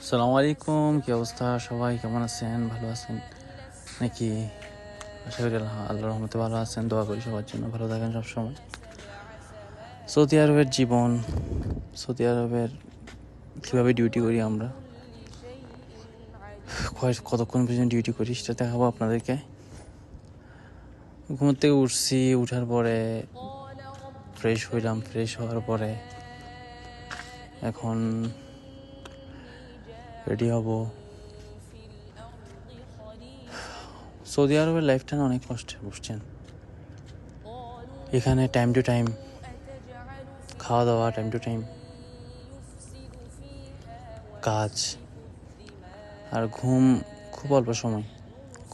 আসসালামু আলাইকুম, কি অবস্থা? সবাই কেমন আছেন? ভালো আছেন নাকি? আশা করি আল্লাহর রহমতে ভালো আছেন। দোয়া করি সবার জন্য ভালো থাকেন সবসময়। সৌদি আরবের জীবন, সৌদি আরবের কীভাবে ডিউটি করি আমরা, কতক্ষণ পর্যন্ত ডিউটি করি সেটা দেখাবো আপনাদেরকে। ঘুম থেকে উঠছি, উঠার পরে ফ্রেশ হইলাম। ফ্রেশ হওয়ার পরে এখন রেডি হব। সৌদি আরবের লাইফটা না অনেক কষ্টের, বুঝছেন? এখানে টাইম টু টাইম খাওয়া দাওয়া, টাইম টু টাইম কাজ, আর ঘুম খুব অল্প সময়,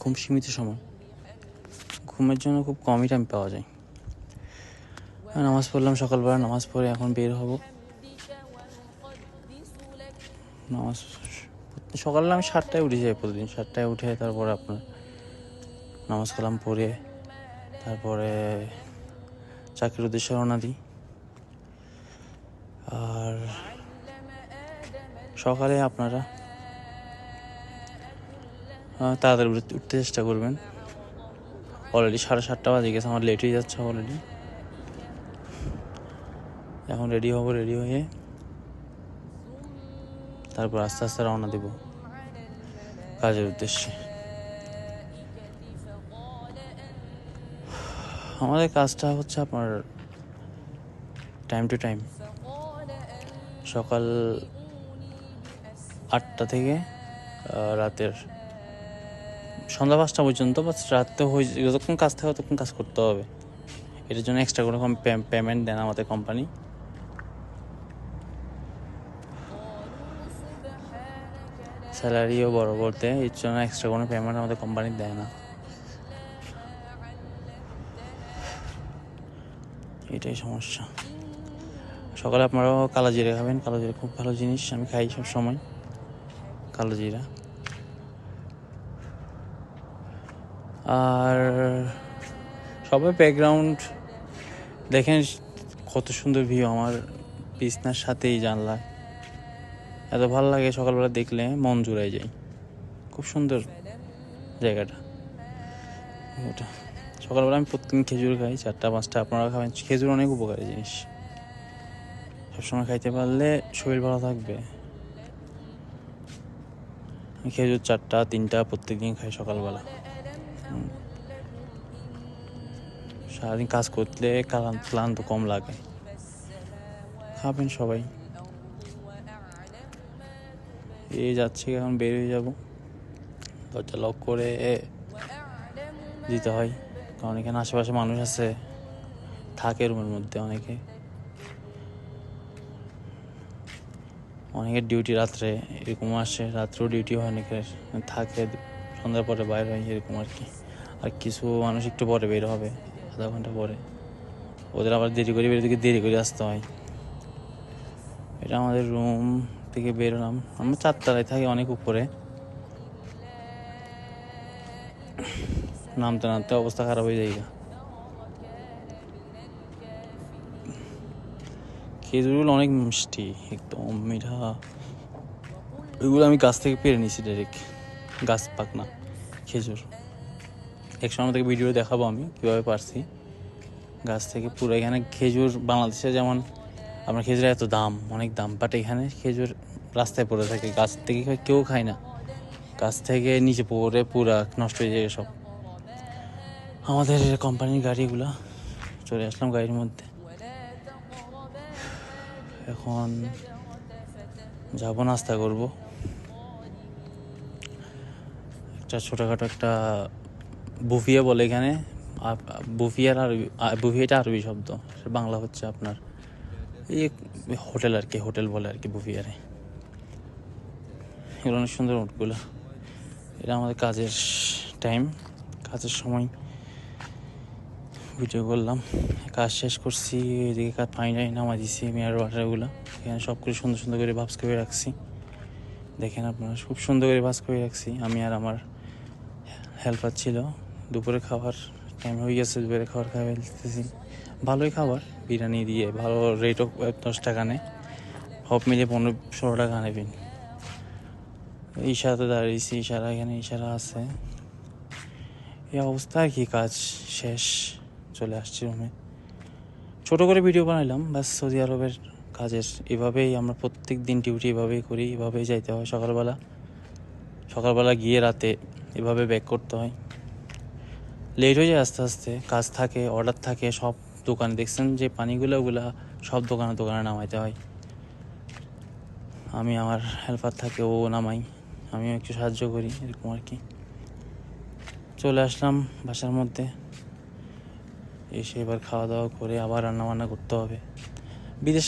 খুব সীমিত সময়। ঘুমের জন্য খুব কমই টাইম পাওয়া যায়। নামাজ পড়লাম সকালবেলা, নামাজ পড়ে এখন বের হব। নামাজ সকালে আমি 7টায় উঠে যাই প্রতিদিন। 7টায় উঠে তারপরে আপনার নামাজ কালাম পড়ে তারপরে চাকরির উদ্দেশ্যে রওনা দিই। আর সকালে আপনারা তাড়াতাড়ি উঠতে চেষ্টা করবেন। অলরেডি 7:30 বাজে গেছে, আমার লেট হয়ে যাচ্ছে অলরেডি। এখন রেডি হব, রেডি হয়ে তারপর আস্তে আস্তে রওনা দেব কাজের উদ্দেশ্যে। আমাদের কাজটা হচ্ছে আপনার টাইম টু টাইম, সকাল 8টা থেকে রাতের সন্ধ্যা 5টা পর্যন্ত। বাস রাতে যতক্ষণ কাজ থাকে ততক্ষণ কাজ করতে হবে। এটার জন্য এক্সট্রা কোনো পেমেন্ট দেন আমাদের কোম্পানি। স্যালারিও বড় বলতে, এর জন্য এক্সট্রা কোনো পেমেন্ট আমাদের কোম্পানি দেয় না। এটাই সমস্যা। সকালে আপনারাও কালো জিরা খাবেন। কালো জিরা খুব ভালো জিনিস, আমি খাই সব সময় কালো জিরা। আর সবাই ব্যাকগ্রাউন্ড দেখেন কত সুন্দর ভিউ, আমার বিছনার সাথেই জানলা। এত ভালো লাগে সকালবেলা দেখলে, মন জুড়াই যায়। খুব সুন্দর জায়গাটা। ওটা সকালবেলা আমি প্রতিদিন খেজুর খাই 4টা-5টা। আপনারা খাবেন। খেজুর অনেক উপকারী জিনিস, সবসময় খাইতে পারলে শরীর ভালো থাকবে। খেজুর 4টা-3টা প্রত্যেকদিন খাই সকালবেলা। সারাদিন কাজ করলে ক্লান্ত কম লাগে। খাবেন সবাই। এই যাচ্ছি, এখন বের হয়ে যাব। দরজা লক করে দিতে হয়, কারণ এখানে আশেপাশে মানুষ আছে, থাকে রুমের মধ্যে। অনেকের ডিউটি রাত্রে, এরকম আসে। রাত্রেও ডিউটি হয় অনেকের, থাকে সন্ধ্যার পরে বাইর হয়, এরকম আর কি। আর কিছু মানুষ একটু পরে বের হবে, আধা ঘন্টা পরে। ওদের আবার দেরি করে আসতে হয়। এটা আমাদের রুম থেকে বেরোলাম। আমরা 4তলায় থাকি, অনেক উপরে। নামতে নামতে অবস্থা খারাপ হয়ে যায়। খেজুরগুলো অনেক মিষ্টি, একদম মিঠা। ওইগুলো আমি গাছ থেকে পেরে নিছি ডাইরেক্ট, গাছ পাকনা খেজুর। একসময় থেকে ভিডিও দেখাবো আমি কীভাবে পারছি গাছ থেকে পুরো। এখানে খেজুর বাংলাদেশে যেমন আপনার খেজুরের এত দাম, অনেক দাম, বাট এখানে খেজুর রাস্তায় পড়ে থাকে, গাছ থেকে কেউ খায় না। গাছ থেকে নিচে পড়ে পুরা নষ্ট হয়ে যায় সব। আমাদের কোম্পানির গাড়িগুলো, চলে আসলাম গাড়ির মধ্যে। এখন যাব, নাস্তা করব। একটা ছোটোখাটো একটা বুফিয়া বলে এখানে। বুফিয়াটা আরবি শব্দ, বাংলা হচ্ছে আপনার এই হোটেল আর কি, হোটেল বলে আর কি বুফিয়ারে। এগুলো অনেক সুন্দর উটগুলো। এটা আমাদের কাজের টাইম, কাজের সময় ভিডিও করলাম। কাজ শেষ করছি, এদিকে পানি নামাই দিছি, মিনারেল ওয়াটারগুলো। এখানে সব কিছু সুন্দর সুন্দর করে ভাঁজ করে রাখছি। দেখেন আপনারা, খুব সুন্দর করে ভাঁজ করে রাখছি। আমি আর আমার হেল্পার ছিল। দুপুরে খাবার টাইম হয়ে গেছে, দুপুরে খাবার খাই ফেলতেছি। ভালোই খাবার, বিরিয়ানি দিয়ে ভালো রেটও 10 টাকা নেয়। সব মিলিয়ে 15-16 টাকা নেবেন। ইশারাতে দাঁড়িয়েছি, ইশারা এখানে ইশারা আছে। এই অবস্থা আর কি, কাজ শেষ, চলে আসছি রুমে। ছোটো করে ভিডিও বানাইলাম ব্যাস। সৌদি আরবের কাজের এভাবেই আমরা প্রত্যেক দিন ডিউটি এভাবেই করি, এভাবেই যাইতে হয়। সকালবেলা গিয়ে রাতে এভাবে ব্যাক করতে হয়। লেট হয়ে যায় আস্তে আস্তে, কাজ থাকে, অর্ডার থাকে সব দোকানে। দেখছেন যে পানিগুলো, ওগুলা সব দোকানে দোকানে নামাইতে হয়। আমি, আমার হেল্পার থাকে, ও নামাই, আমিও একটু সাহায্য করি, এরকম আর কি। চলে আসলাম বাসার মধ্যে, এসে এবার খাওয়া দাওয়া করে আবার রান্নাবান্না করতে হবে। বিদেশ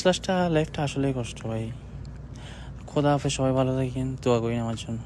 লাইফটা আসলেই কষ্ট ভাই। খোদা হাফেজ, সবাই ভালো থাকেন, দোয়া করেন আমার জন্য।